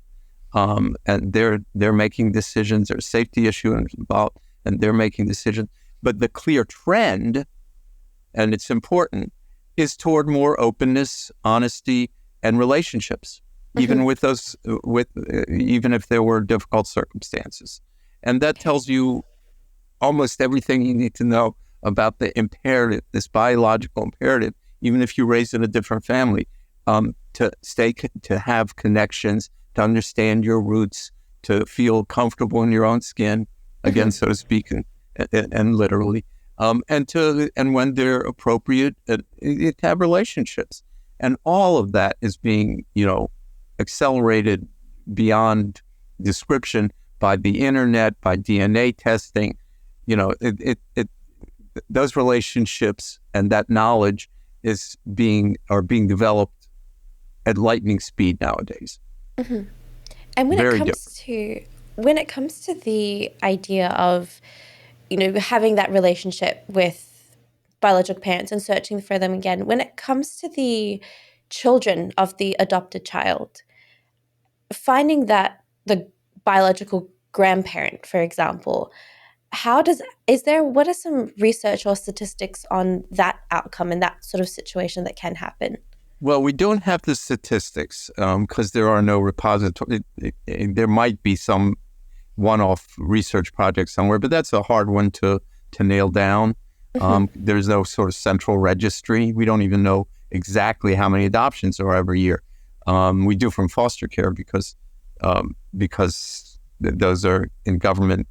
and they're making decisions. There's a safety issue involved, and they're making decisions. But the clear trend, and it's important, is toward more openness, honesty, and relationships, even with those, even if there were difficult circumstances. And that tells you almost everything you need to know about the imperative, this biological imperative, even if you raise in a different family, to have connections, to understand your roots, to feel comfortable in your own skin, again, so to speak, and literally, and when they're appropriate, to have relationships. And all of that is being, accelerated beyond description by the internet, by DNA testing. Those relationships and that knowledge are being developed at lightning speed nowadays. And when it comes to the idea of, having that relationship with biological parents and searching for them again, when it comes to the children of the adopted child, finding that the biological grandparent, for example, what are some research or statistics on that outcome and that sort of situation that can happen? Well, we don't have the statistics because there are no repositories. There might be some one-off research project somewhere, but that's a hard one to nail down. There's no sort of central registry. We don't even know exactly how many adoptions there are every year. We do from foster care because those are in government.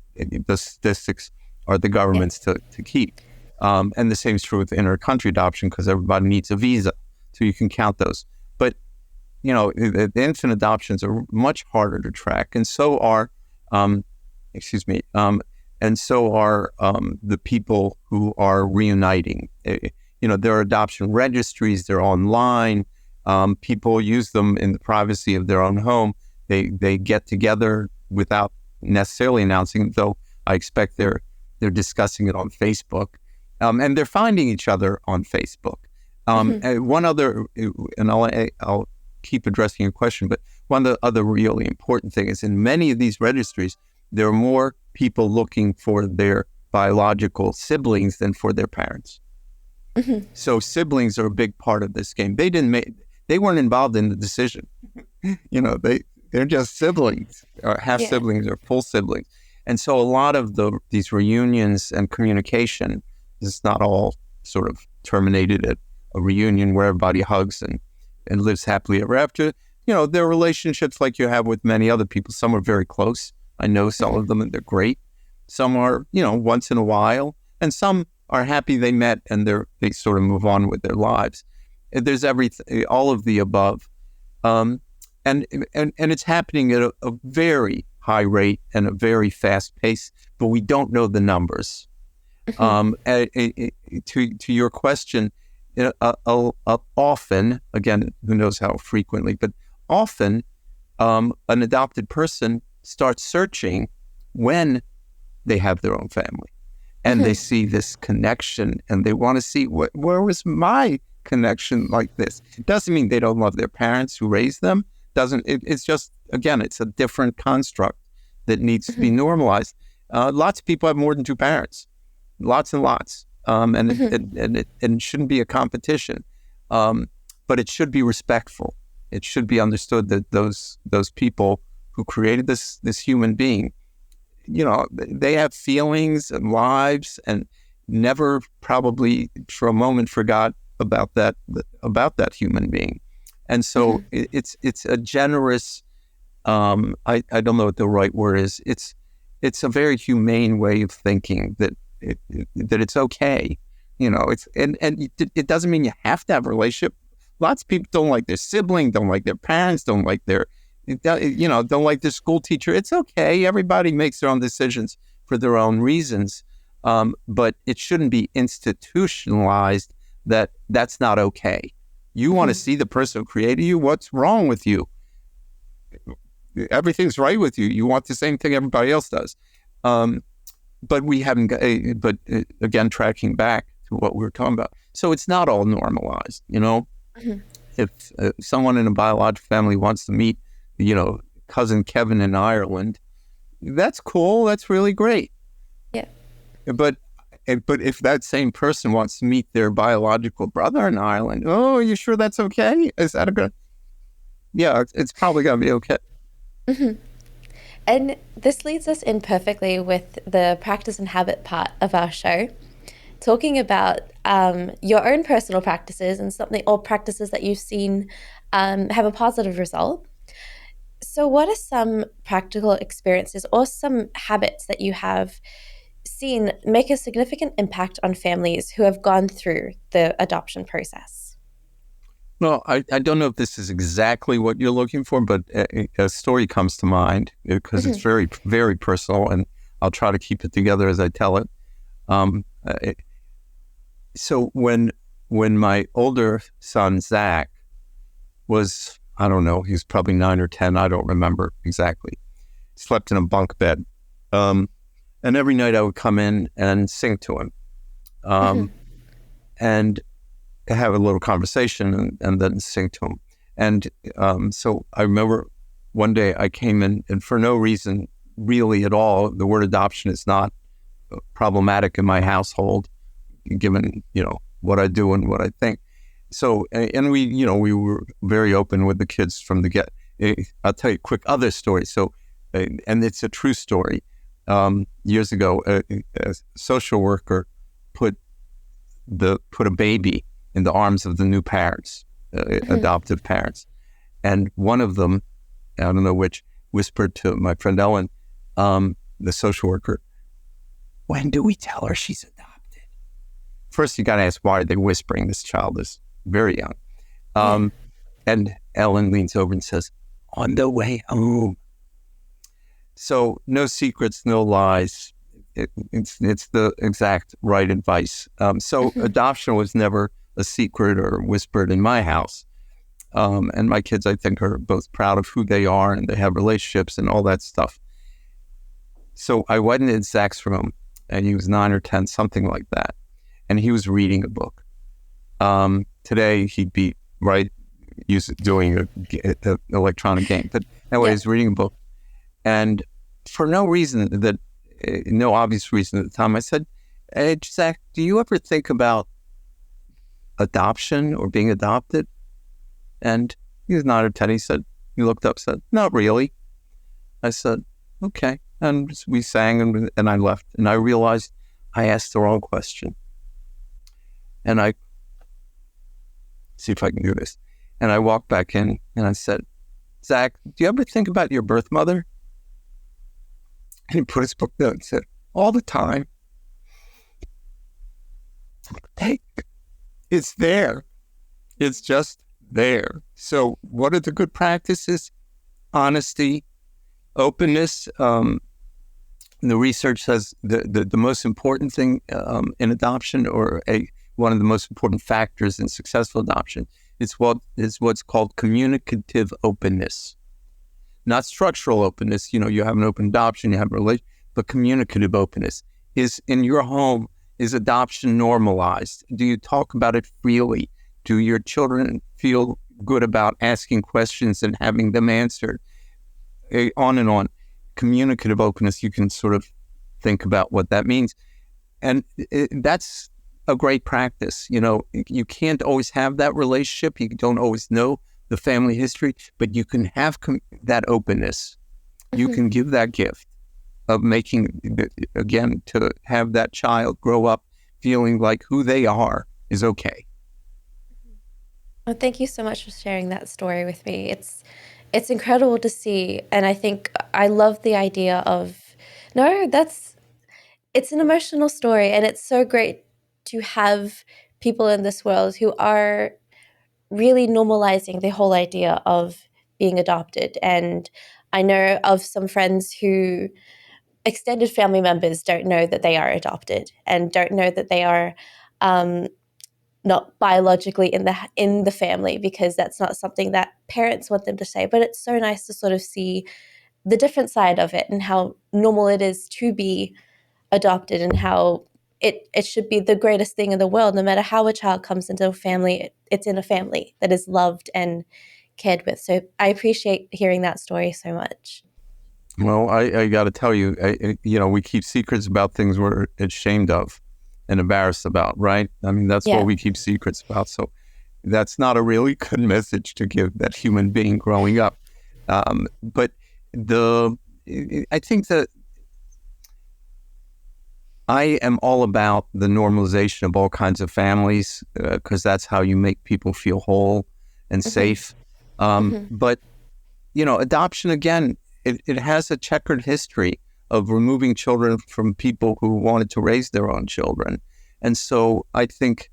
The statistics are the government's to keep. And the same is true with inter-country adoption because everybody needs a visa, so you can count those. But, the infant adoptions are much harder to track, and so are, and so are the people who are reuniting. There are adoption registries, they're online. People use them in the privacy of their own home. They get together without necessarily announcing, though I expect they're discussing it on Facebook, and they're finding each other on Facebook. And one other, and I'll keep addressing your question, but one of the other really important thing is in many of these registries, there are more people looking for their biological siblings than for their parents. So siblings are a big part of this game. They weren't involved in the decision. They're just siblings, or half siblings, or full siblings. And so a lot of these reunions and communication is not all sort of terminated at a reunion where everybody hugs and lives happily ever after. There are relationships like you have with many other people. Some are very close. I know some of them, and they're great. Some are, once in a while, and some are happy they met and they sort of move on with their lives. There's everything, all of the above. And it's happening at a very high rate and a very fast pace, but we don't know the numbers. To your question, often, again, who knows how frequently, but often an adopted person starts searching when they have their own family, and they see this connection, and they want to see where was my connection like this. It doesn't mean they don't love their parents who raised them. It's just, again, it's a different construct that needs to be normalized. Lots of people have more than two parents, lots and lots, and it shouldn't be a competition, but it should be respectful. It should be understood that those people who created this human being, they have feelings and lives, and never probably for a moment forgot about that human being. And so it's a generous, I don't know what the right word is. It's a very humane way of thinking that it's okay. It doesn't mean you have to have a relationship. Lots of people don't like their sibling, don't like their parents, don't like their school teacher. It's okay. Everybody makes their own decisions for their own reasons. But it shouldn't be institutionalized that that's not okay. You want to see the person who created you. What's wrong with you? Everything's right with you. You want the same thing everybody else does. But we haven't, but again, tracking back to what we were talking about. So it's not all normalized, If someone in a biological family wants to meet, cousin Kevin in Ireland, that's cool. That's really great. Yeah. But if that same person wants to meet their biological brother in Ireland, oh, are you sure that's okay? Is that a good? Yeah, it's probably going to be okay. And this leads us in perfectly with the practice and habit part of our show, talking about your own personal practices or practices that you've seen have a positive result. So what are some practical experiences or some habits that you have seen make a significant impact on families who have gone through the adoption process? Well, I don't know if this is exactly what you're looking for, but a story comes to mind because it's very, very personal, and I'll try to keep it together as I tell it. So when my older son, Zach, was, I don't know, he was probably 9 or 10, I don't remember exactly, slept in a bunk bed. And every night I would come in and sing to him and have a little conversation and then sing to him. And so I remember one day I came in, and for no reason really at all, the word adoption is not problematic in my household, given, what I do and what I think. So, and we were very open with the kids from the get. I'll tell you a quick other story. So, and it's a true story. Years ago, a social worker put a baby in the arms of the new parents, adoptive parents. And one of them, I don't know which, whispered to my friend Ellen, the social worker, "When do we tell her she's adopted?" First, you got to ask, why are they whispering? This child is very young. And Ellen leans over and says, "On the way home." So no secrets, no lies. It's the exact right advice. So adoption was never a secret or whispered in my house. And my kids, I think, are both proud of who they are, and they have relationships and all that stuff. So I went in Zach's room, and he was 9 or 10, something like that. And he was reading a book. Today he'd be doing an electronic game. But anyway, he's reading a book. And for no obvious reason at the time, I said, "Hey, Zach, do you ever think about adoption or being adopted?" And he was 9 or 10. He looked up, said, "Not really." I said, "Okay." And we sang and I left. And I realized I asked the wrong question. And I see if I can do this. And I walked back in and I said, "Zach, do you ever think about your birth mother?" And he put his book down and said, "All the time." Hey, it's there. It's just there. So what are the good practices? Honesty, openness. The research says the most important thing in adoption, or one of the most important factors in successful adoption, is what's called communicative openness. not structural openness. You have an open adoption, you have a relation, but communicative openness. Is in your home, is adoption normalized? Do you talk about it freely? Do your children feel good about asking questions and having them answered? On and on. Communicative openness, you can sort of think about what that means. And that's a great practice. You can't always have that relationship. You don't always know the family history, but you can have that openness. You can give that gift of making, again, to have that child grow up feeling like who they are is okay. Well, thank you so much for sharing that story with me. It's incredible to see, and I think I love the idea of, it's an emotional story, and it's so great to have people in this world who are really normalizing the whole idea of being adopted. And I know of some friends who extended family members don't know that they are adopted and don't know that they are not biologically in the family, because that's not something that parents want them to say. But it's so nice to sort of see the different side of it and how normal it is to be adopted, and how it should be the greatest thing in the world. No matter how a child comes into a family, it's in a family that is loved and cared with. So I appreciate hearing that story so much. Well, I got to tell you, we keep secrets about things we're ashamed of and embarrassed about, right? I mean, that's what we keep secrets about. So that's not a really good message to give that human being growing up. But I think that I am all about the normalization of all kinds of families, because that's how you make people feel whole and safe. But, adoption, again, it has a checkered history of removing children from people who wanted to raise their own children. And so I think,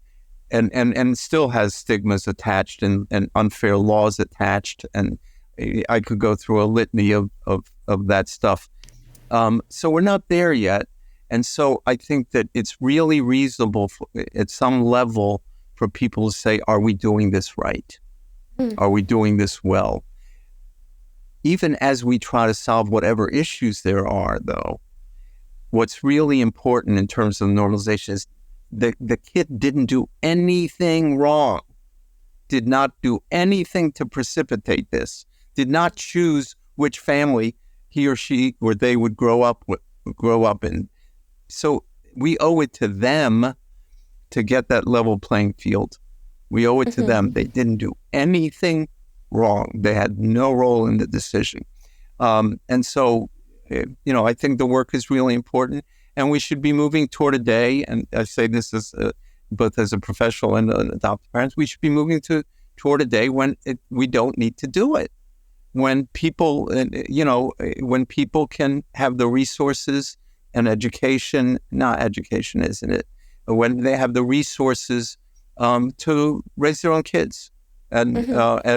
and still has stigmas attached and unfair laws attached. And I could go through a litany of that stuff. So we're not there yet. And so I think that it's really reasonable at some level for people to say, are we doing this right? Are we doing this well? Even as we try to solve whatever issues there are, though, what's really important in terms of normalization is the kid didn't do anything wrong, did not do anything to precipitate this, did not choose which family he or she or they would grow up in. So we owe it to them to get that level playing field. We owe it to them. They didn't do anything wrong. They had no role in the decision. And so, I think the work is really important, and we should be moving toward a day, and I say this as both as a professional and an adoptive parent, we should be moving toward a day when we don't need to do it. When people, when people can have the resources and education, not education, isn't it? When they have the resources to raise their own kids, and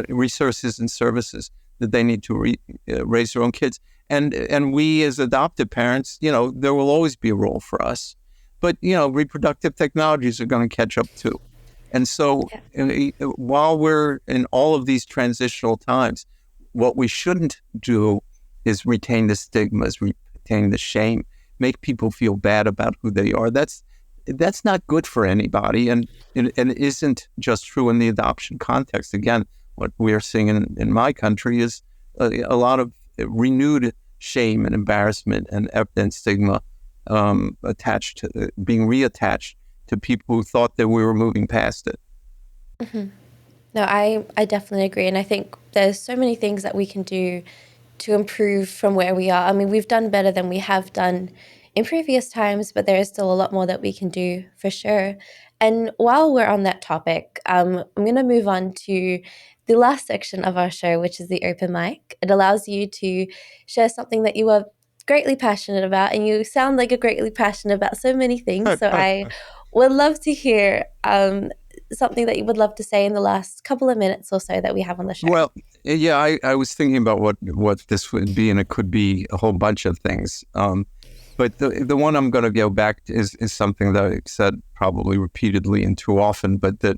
resources and services that they need to raise their own kids. And we as adoptive parents, there will always be a role for us. But, reproductive technologies are going to catch up too. And so while we're in all of these transitional times, what we shouldn't do is retain the stigmas, retain the shame, make people feel bad about who they are. That's not good for anybody, and it isn't just true in the adoption context. Again, what we are seeing in my country is a lot of renewed shame and embarrassment and stigma attached to being reattached to people who thought that we were moving past it. No, I definitely agree, and I think there's so many things that we can do to improve from where we are. I mean, we've done better than we have done in previous times, but there is still a lot more that we can do for sure. And while we're on that topic, I'm going to move on to the last section of our show, which is the open mic. It allows you to share something that you are greatly passionate about, and you sound like you're greatly passionate about so many things. So I would love to hear something that you would love to say in the last couple of minutes or so that we have on the show. Well, yeah, I was thinking about what this would be, and it could be a whole bunch of things. But the one I'm going to go back to is something that I've said probably repeatedly and too often, but that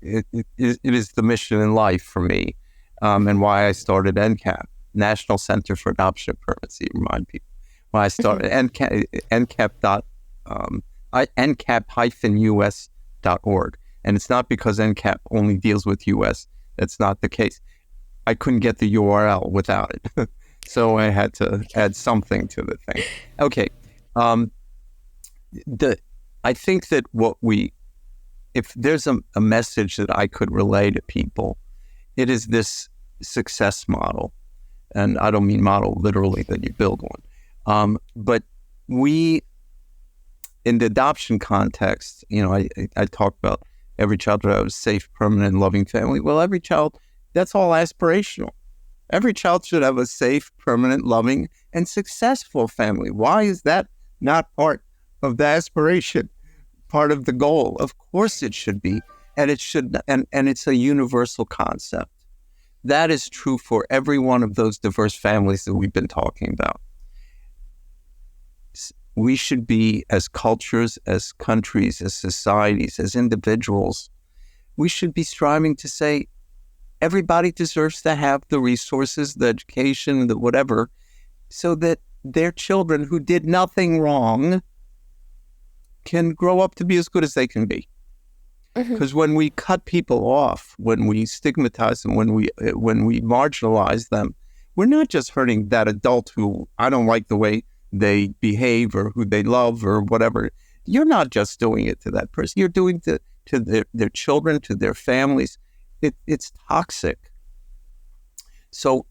it is the mission in life for me, and why I started NCAP. National Center for Adoption and Permanency, remind people. When I started, NCAP-US.org. And it's not because NCAP only deals with US. That's not the case. I couldn't get the URL without it. So I had to add something to the thing. Okay. I think that if there's a message that I could relay to people, it is this success model. And I don't mean model literally that you build one. But we, in the adoption context, I talk about every child should have a safe, permanent, loving family. Well, every child, that's all aspirational. Every child should have a safe, permanent, loving, and successful family. Why is that not part of the aspiration, part of the goal? Of course it should be, and it should, and it's a universal concept. That is true for every one of those diverse families that we've been talking about. We should be, as cultures, as countries, as societies, as individuals, we should be striving to say, everybody deserves to have the resources, the education, the whatever, so that their children who did nothing wrong can grow up to be as good as they can be. Because when we cut people off, when we stigmatize them, when we marginalize them, we're not just hurting that adult who I don't like the way they behave or who they love or whatever. You're not just doing it to that person. You're doing it to their children, to their families. It's toxic. So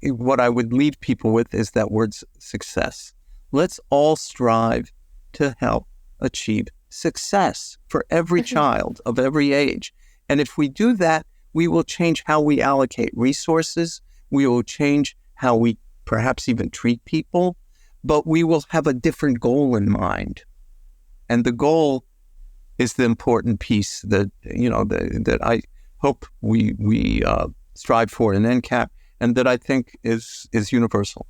what I would leave people with is that word success. Let's all strive to help achieve success for every child of every age. And if we do that, we will change how we allocate resources. We will change how we perhaps even treat people, but we will have a different goal in mind. And the goal is the important piece that, that I hope we strive for in NCAP, and that I think is universal.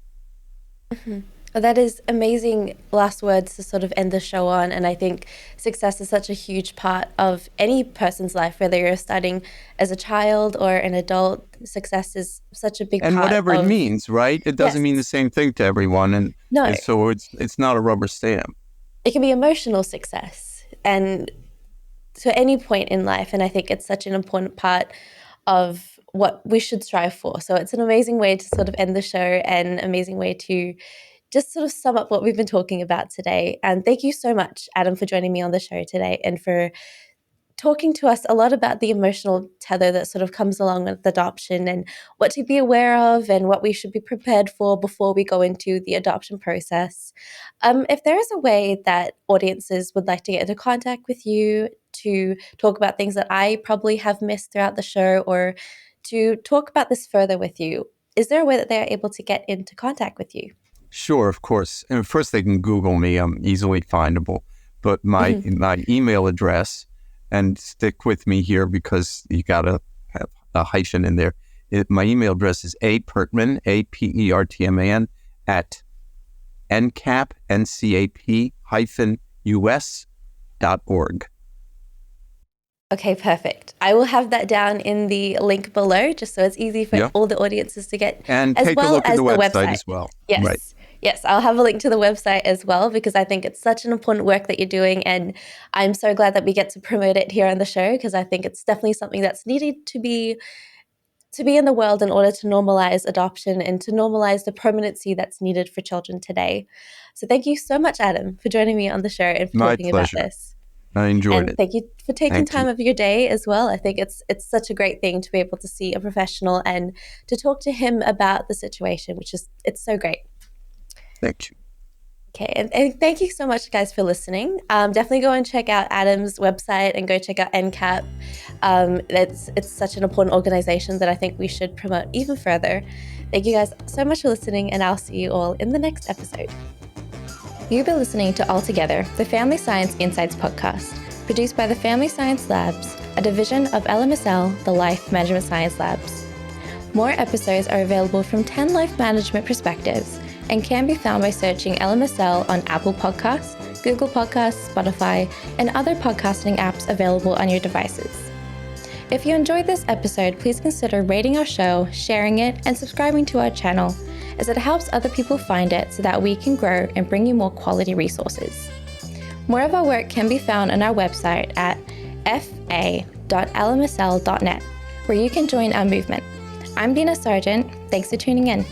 That is amazing last words to sort of end the show on. And I think success is such a huge part of any person's life, whether you're starting as a child or an adult. Success is such a big part. And whatever it means, right? It doesn't mean the same thing to everyone. And so it's not a rubber stamp. It can be emotional success and to any point in life. And I think it's such an important part of what we should strive for. So it's an amazing way to sort of end the show and amazing way to just sort of sum up what we've been talking about today. And thank you so much, Adam, for joining me on the show today and for talking to us a lot about the emotional tether that sort of comes along with adoption and what to be aware of and what we should be prepared for before we go into the adoption process. If there is a way that audiences would like to get into contact with you to talk about things that I probably have missed throughout the show or to talk about this further with you, is there a way that they're able to get into contact with you? Sure, of course. And first they can Google me. I'm easily findable. But my email address, and stick with me here because you got to have a hyphen in there. My email address is apertman, APERTMAN, at NCAP, NCAP-US.org. Okay, perfect. I will have that down in the link below, just so it's easy for all the audiences to get. And take a look at the website as well. Yes. Right. Yes, I'll have a link to the website as well because I think it's such an important work that you're doing, and I'm so glad that we get to promote it here on the show because I think it's definitely something that's needed to be in the world in order to normalize adoption and to normalize the permanency that's needed for children today. So thank you so much, Adam, for joining me on the show and for talking about this. I enjoyed it. Thank you for taking time of your day as well. I think it's such a great thing to be able to see a professional and to talk to him about the situation, it's so great. Thank you. Okay, and thank you so much, guys, for listening. Definitely go and check out Adam's website and go check out NCAP. It's such an important organization that I think we should promote even further. Thank you guys so much for listening, and I'll see you all in the next episode. You've been listening to Altogether, the Family Science Insights podcast, produced by the Family Science Labs, a division of LMSL, the Life Management Science Labs. More episodes are available from 10 life management perspectives and can be found by searching LMSL on Apple Podcasts, Google Podcasts, Spotify, and other podcasting apps available on your devices. If you enjoyed this episode, please consider rating our show, sharing it, and subscribing to our channel, as it helps other people find it so that we can grow and bring you more quality resources. More of our work can be found on our website at fa.lmsl.net, where you can join our movement. I'm Dina Sargeant. Thanks for tuning in.